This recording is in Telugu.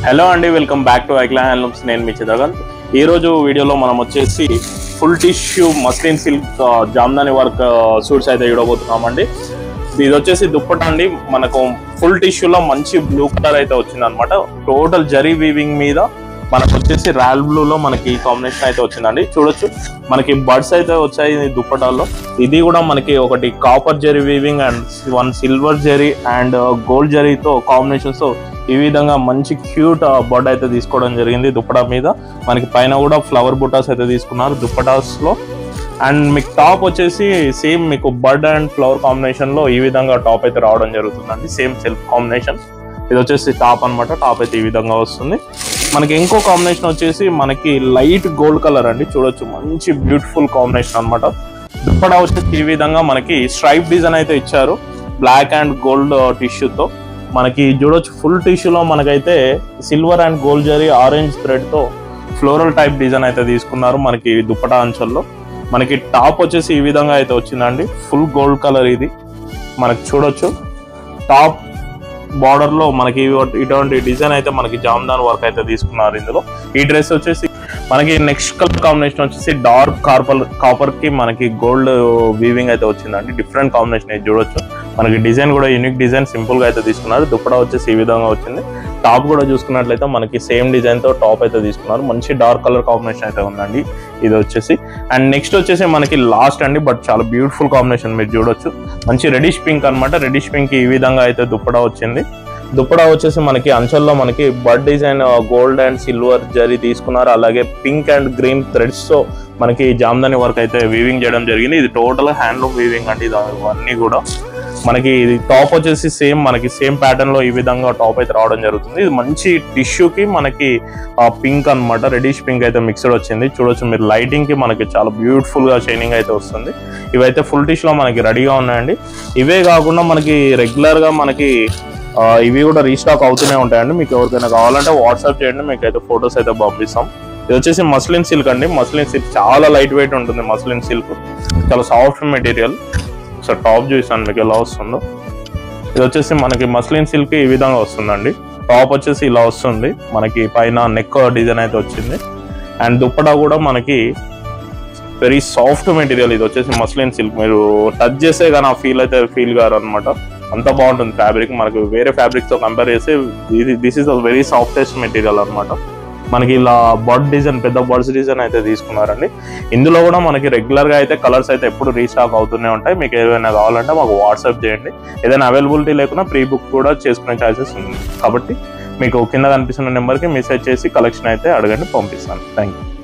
హలో అండి, వెల్కమ్ బ్యాక్ టు ఐక్లా హ్యాండ్లూమ్స్. నేను మీ చిత్రకాంత్. ఈ రోజు వీడియోలో మనం వచ్చేసి full tissue muslin silk Jamdani work suits అయితే చూడబోతున్నామండి. ఇది వచ్చేసి దుప్పట అండి. మనకు ఫుల్ టిష్యూలో మంచి బ్లూ కలర్ అయితే వచ్చింది అనమాట. టోటల్ జరీ వీవింగ్ మీద మనకు వచ్చేసి రాయల్ బ్లూలో మనకి కాంబినేషన్ అయితే వచ్చిందండి. చూడొచ్చు మనకి బర్డ్స్ అయితే వచ్చాయి ఈ దుప్పటాల్లో. ఇది కూడా మనకి ఒకటి copper zari weaving and one silver zari and gold జరీతో కాంబినేషన్స్ ఈ విధంగా మంచి క్యూట్ బర్డ్ అయితే తీసుకోవడం జరిగింది దుప్పటా మీద. మనకి పైన కూడా ఫ్లవర్ బుటాస్ అయితే తీసుకున్నారు దుప్పటాస్ లో. అండ్ మీకు టాప్ వచ్చేసి సేమ్ మీకు బర్డ్ అండ్ ఫ్లవర్ కాంబినేషన్ లో ఈ విధంగా టాప్ అయితే రావడం జరుగుతుందండి. Same self combination. ఇది వచ్చేసి టాప్ అనమాట. టాప్ అయితే ఈ విధంగా వస్తుంది. మనకి ఇంకో కాంబినేషన్ వచ్చేసి మనకి లైట్ గోల్డ్ కలర్ అండి. చూడొచ్చు మంచి బ్యూటిఫుల్ కాంబినేషన్ అనమాట. దుప్పటా వచ్చేసి ఈ విధంగా మనకి స్ట్రైప్ డిజైన్ అయితే ఇచ్చారు బ్లాక్ అండ్ గోల్డ్ టిష్యూతో. మనకి చూడొచ్చు ఫుల్ టిష్యూలో మనకైతే silver and gold zari orange thread తో ఫ్లోరల్ టైప్ డిజైన్ అయితే తీసుకున్నారు మనకి దుప్పటా అంచల్లో. మనకి టాప్ వచ్చేసి ఈ విధంగా అయితే వచ్చిందండి. ఫుల్ గోల్డ్ కలర్ ఇది. మనకి చూడొచ్చు టాప్ బార్డర్ లో మనకి ఇటువంటి డిజైన్ అయితే మనకి జామ్దాన్ వర్క్ అయితే తీసుకున్నారు ఇందులో. ఈ డ్రెస్ వచ్చేసి మనకి నెక్స్ట్ కలర్ కాంబినేషన్ వచ్చేసి డార్క్ కాపర్ కి మనకి గోల్డ్ వీవింగ్ అయితే వచ్చిందండి. డిఫరెంట్ కాంబినేషన్ అయితే చూడొచ్చు. మనకి డిజైన్ కూడా యూనిక్ డిజైన్ సింపుల్ గా అయితే తీసుకున్నారు. దుప్పటా వచ్చేసి ఈ విధంగా వచ్చింది. టాప్ కూడా చూసుకున్నట్లయితే మనకి సేమ్ డిజైన్ తో టాప్ అయితే తీసుకున్నారు. మంచి డార్క్ కలర్ కాంబినేషన్ అయితే ఉందండి ఇది వచ్చేసి. అండ్ నెక్స్ట్ వచ్చేసి మనకి లాస్ట్ అండి, బట్ చాలా బ్యూటిఫుల్ కాంబినేషన్ మీరు చూడొచ్చు. మంచి రెడిష్ పింక్ అనమాట. రెడిష్ పింక్ ఈ విధంగా అయితే దుప్పటా వచ్చింది. దుప్పటా వచ్చేసి మనకి అంచల్లో మనకి bird design gold and silver zari తీసుకున్నారు. అలాగే పింక్ అండ్ గ్రీన్ థ్రెడ్స్ తో మనకి జామ్దాని వర్క్ అయితే వీవింగ్ చేయడం జరిగింది. ఇది టోటల్ హ్యాండ్లూమ్ వీవింగ్ అండి ఇవన్నీ కూడా. మనకి ఇది టాప్ వచ్చేసి సేమ్ మనకి సేమ్ ప్యాటర్న్ లో ఈ విధంగా టాప్ అయితే రావడం జరుగుతుంది. ఇది మంచి టిష్యూకి మనకి పింక్ అనమాట. రెడిష్ పింక్ అయితే మిక్స్డ్ వచ్చింది. చూడొచ్చు మీరు లైటింగ్ కి మనకి చాలా బ్యూటిఫుల్ గా షైనింగ్ అయితే వస్తుంది. ఇవైతే ఫుల్ టిష్యూలో మనకి రెడీగా ఉన్నాయండి. ఇవే కాకుండా మనకి రెగ్యులర్ గా మనకి ఇవి కూడా రీస్టాక్ అవుతూనే ఉంటాయండి. మీకు ఎవరికైనా కావాలంటే వాట్సాప్ చేయండి, మీకు అయితే ఫొటోస్ అయితే పంపిస్తాం. ఇది వచ్చేసి మస్లిన్ సిల్క్ అండి. మస్లిన్ సిల్క్ చాలా లైట్ వెయిట్ ఉంటుంది. మస్లిన్ సిల్క్ చాలా సాఫ్ట్ మెటీరియల్. సో టాప్ చూసాను మీకు ఎలా వస్తుందో. ఇది వచ్చేసి మనకి మస్లిన్ సిల్క్ ఈ విధంగా వస్తుందండి. టాప్ వచ్చేసి ఇలా వస్తుంది. మనకి పైన నెక్ డిజైన్ అయితే వచ్చింది. అండ్ దుప్పటా కూడా మనకి వెరీ సాఫ్ట్ మెటీరియల్. ఇది వచ్చేసి మస్లిన్ సిల్క్. మీరు టచ్ చేస్తే కానీ ఆ ఫీల్ అయితే ఫీల్ గారు అనమాట. అంత బాగుంటుంది ఫ్యాబ్రిక్. మనకి వేరే ఫ్యాబ్రిక్ తో కంపేర్ చేస్తే this is a very softest material అనమాట. మనకి ఇలా బర్డ్ డిజైన్ పెద్ద బర్డ్స్ డిజైన్ అయితే తీసుకున్నారండి. ఇందులో కూడా మనకి రెగ్యులర్ గా అయితే కలర్స్ అయితే ఎప్పుడు రీస్టాక్ అవుతూనే ఉంటాయి. మీకు ఏదైనా కావాలంటే మాకు వాట్సాప్ చేయండి. ఏదైనా అవైలబిలిటీ లేకున్నా ప్రీ బుక్ కూడా చేసుకునే ఛాన్సెస్ ఉంది. కాబట్టి మీకు కింద కనిపిస్తున్న నెంబర్కి మెసేజ్ చేసి కలెక్షన్ అయితే అడగండి, పంపిస్తాను. Thank you.